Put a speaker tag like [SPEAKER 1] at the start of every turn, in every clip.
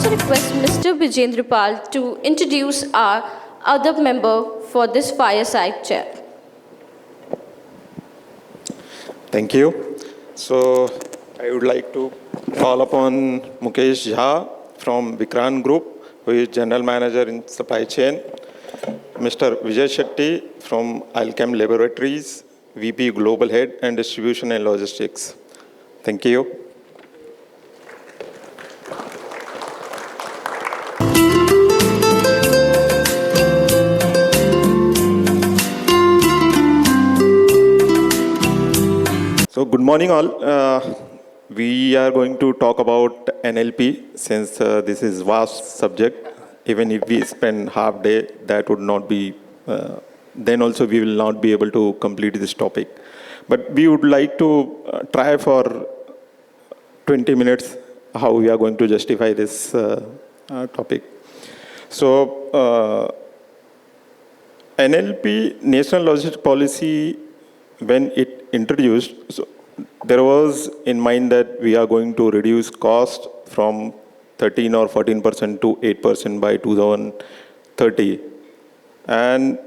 [SPEAKER 1] to request Mr. Vijendra Pal to introduce our other member for this fireside chat.
[SPEAKER 2] Thank you. So I would like to call upon Mukesh Jha from Vikrant Group, who is General Manager in Supply Chain. Mr. Vijay Shetty from Alchem Laboratories, VP Global Head and Distribution and Logistics. Thank you. So good morning all. We are going to talk about NLP since this is vast subject. Even if we spend half day, that would not be, then also we will not be able to complete this topic. But we would like to try for 20 minutes how we are going to justify this topic. So NLP, National Logistics Policy, when it introduced, so there was in mind that we are going to reduce cost from 13 or 14% to 8% by 2030. And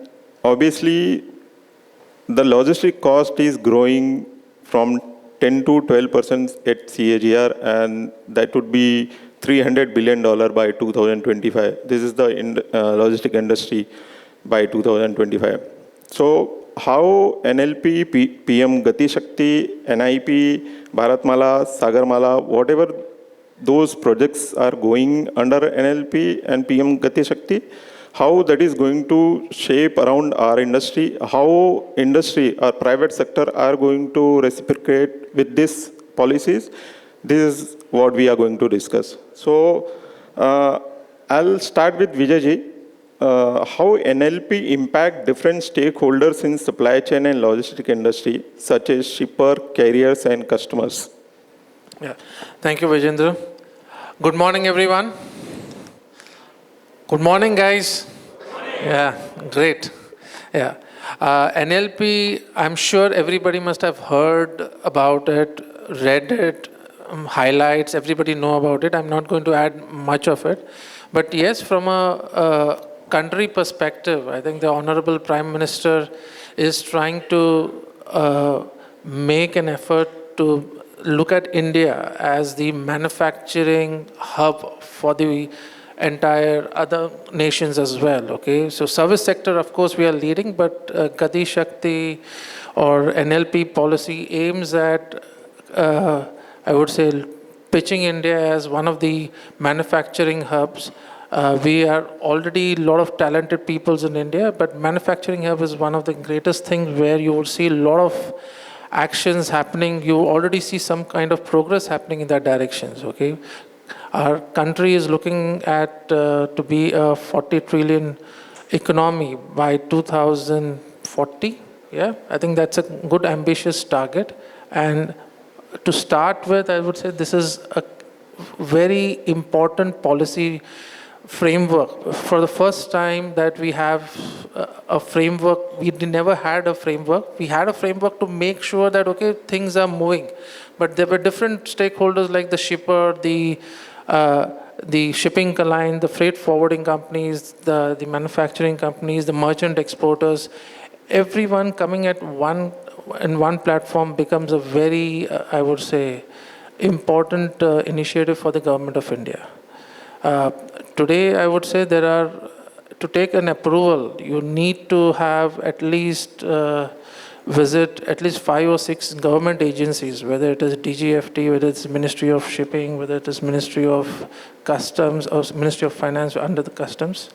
[SPEAKER 2] obviously, the logistic cost is growing from 10 to 12% at CAGR, and that would be $300 billion by 2025. This is the logistic industry by 2025. So how NLP, PM Gati Shakti, NIP, Bharatmala, Sagarmala, whatever those projects are going under NLP and PM Gati Shakti, how that is going to shape around our industry, how industry or private sector are going to reciprocate with these policies. This is what we are going to discuss. So I'll start with Vijayji. How NLP impact different stakeholders in supply chain and logistic industry, such as shipper, carriers, and customers.
[SPEAKER 3] Yeah, thank you, Vijendra. Good morning, everyone. Good morning, guys. Yeah, great. Yeah, NLP. I'm sure everybody must have heard about it, read it, highlights. Everybody know about it. I'm not going to add much of it, but yes, from a country perspective, I think the Honorable Prime Minister is trying to make an effort to look at India as the manufacturing hub for the entire other nations as well. Okay, so service sector, of course, we are leading, but Gati Shakti or NLP policy aims at, I would say, pitching India as one of the manufacturing hubs. We are already a lot of talented peoples in India, but manufacturing hub is one of the greatest things where you will see a lot of actions happening. You already see some kind of progress happening in that directions. Okay, our country is looking at to be a 40 trillion economy by 2040. Yeah, I think that's a good ambitious target. And to start with, I would say this is a very important policy framework. For the first time that we have a framework, we never had a framework. We had a framework to make sure that, okay, things are moving. But there were different stakeholders like the shipper, the shipping line, the freight forwarding companies, the manufacturing companies, the merchant exporters. Everyone coming at one platform becomes a very, I would say, important initiative for the government of India. Today, I would say to take an approval, you need to have at least visit at least 5 or 6 government agencies, whether it is DGFT, whether it's Ministry of Shipping, whether it is Ministry of Customs or Ministry of Finance under the Customs,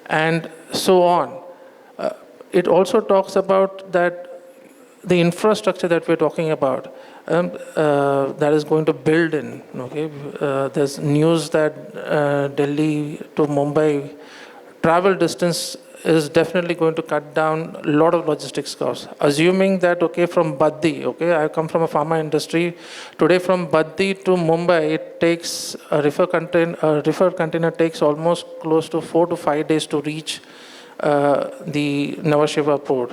[SPEAKER 3] and so on. It also talks about that the infrastructure that we're talking about, that is going to build in. Okay, there's news that Delhi to Mumbai travel distance is definitely going to cut down a lot of logistics costs. Assuming that, okay, from Baddi, okay, I come from a pharma industry. Today from Baddi to Mumbai, it takes a reefer container takes almost close to 4 to 5 days to reach the Nhava Sheva port.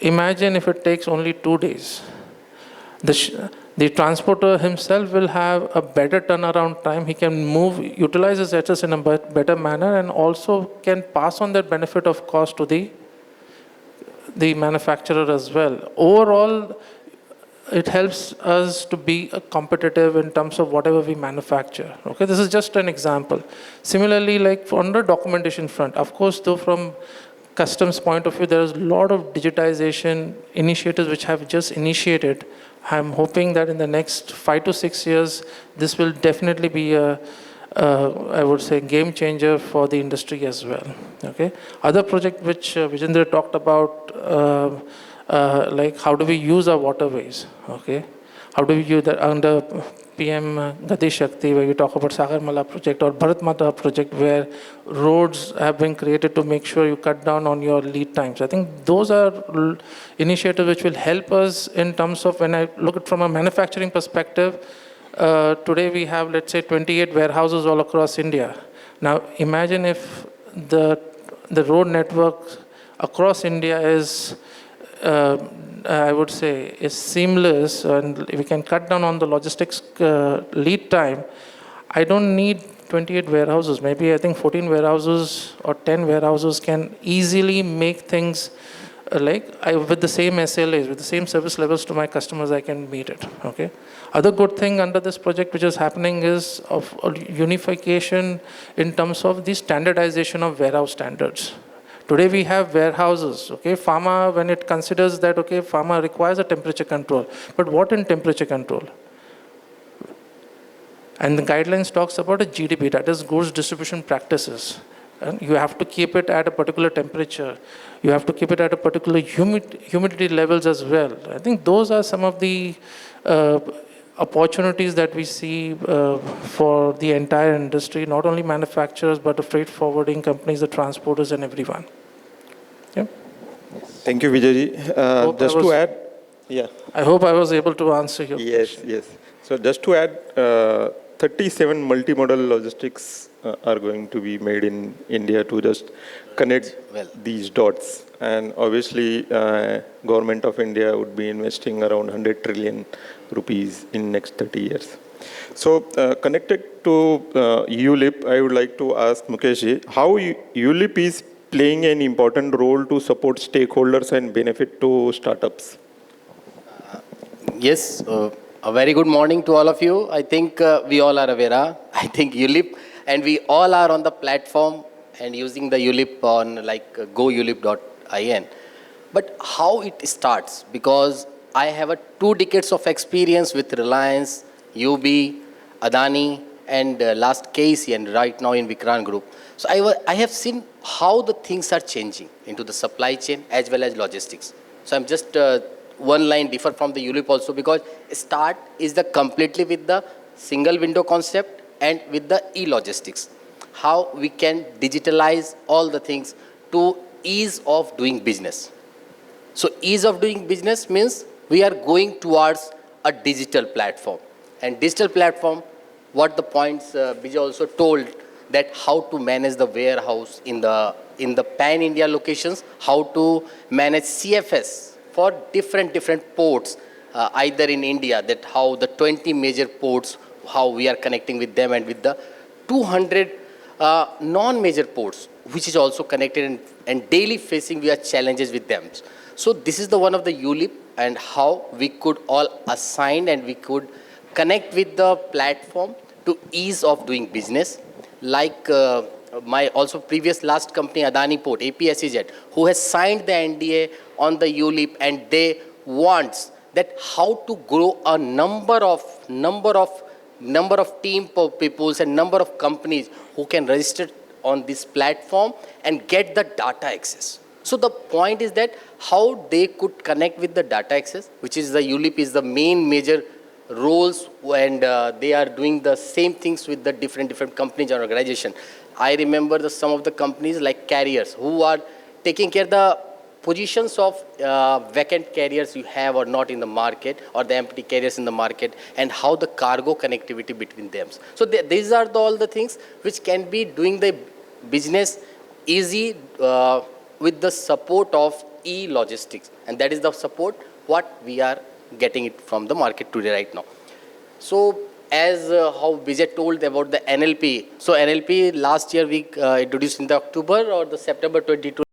[SPEAKER 3] Imagine if it takes only 2 days. The transporter himself will have a better turnaround time. He can utilize his assets in a better manner, and also can pass on that benefit of cost to the manufacturer as well. Overall, it helps us to be competitive in terms of whatever we manufacture. Okay, this is just an example. Similarly, like on the documentation front, of course, though from customs point of view, there is a lot of digitization initiatives which have just initiated. I'm hoping that in the next 5 to 6 years, this will definitely be I would say, game changer for the industry as well. Okay. Other project which Vijendra talked about, like how do we use our waterways? Okay. How do we use that under PM Gati Shakti, where we talk about Sagarmala project or Bharat Mata project, where roads have been created to make sure you cut down on your lead times. I think those are initiatives which will help us in terms of, when I look at from a manufacturing perspective, today we have, let's say, 28 warehouses all across India. Now imagine if the road network across India is I would say, is seamless, and we can cut down on the logistics lead time. I don't need 28 warehouses. Maybe I think 14 warehouses or 10 warehouses can easily make things with the same SLAs, with the same service levels to my customers, I can meet it. Okay. Other good thing under this project which is happening is of unification in terms of the standardization of warehouse standards. Today we have warehouses, okay, pharma, when it considers that, okay, pharma requires a temperature control, but what in temperature control? And the guidelines talks about a GDP, that is goods distribution practices. And you have to keep it at a particular temperature. You have to keep it at a particular humidity levels as well. I think those are some of the opportunities that we see for the entire industry, not only manufacturers, but the freight forwarding companies, the transporters, and everyone. Yeah.
[SPEAKER 2] Thank you, Vijayji. Just to add, yeah.
[SPEAKER 3] I hope I was able to answer your question.
[SPEAKER 2] Yes. So just to add, 37 multimodal logistics are going to be made in India to just connect these dots. And obviously, government of India would be investing around 100 trillion rupees in next 30 years. So connected to ULIP, I would like to ask Mukeshji, how ULIP is playing an important role to support stakeholders and benefit to startups?
[SPEAKER 4] Yes, a very good morning to all of you. I think we all are aware. I think ULIP, and we all are on the platform and using the ULIP on goulip.in. But how it starts, because I have 2 decades of experience with Reliance, UB, Adani, and last KC, and right now in Vikrant Group. So I have seen how the things are changing into the supply chain as well as logistics. So I'm just one line differ from the ULIP also, because start is the completely with the single window concept and with the e-logistics. How we can digitalize all the things to ease of doing business. So ease of doing business means we are going towards a digital platform. And digital platform, what the points Vijay also told, that how to manage the warehouse in the pan-India locations, how to manage CFS for different ports, either in India, that how the 20 major ports, how we are connecting with them, and with the 200 non-major ports, which is also connected, and daily facing we are challenges with them. So this is the one of the ULIP, and how we could all assign and we could connect with the platform to ease of doing business. Like my also previous last company, Adani Port, APSEZ, who has signed the NDA on the ULIP, and they wants that how to grow a number of team peoples and number of companies who can register on this platform and get the data access. So the point is that how they could connect with the data access, which is the ULIP is the main major roles, and they are doing the same things with the different companies and organization. I remember some of the companies like carriers who are taking care of the positions of vacant carriers you have or not in the market, or the empty carriers in the market, and how the cargo connectivity between them. So these are all the things which can be doing the business easy with the support of e-logistics, and that is the support what we are getting it from the market today right now. So as how Vijay told about the NLP, so NLP last year we introduced in the October or the September 22.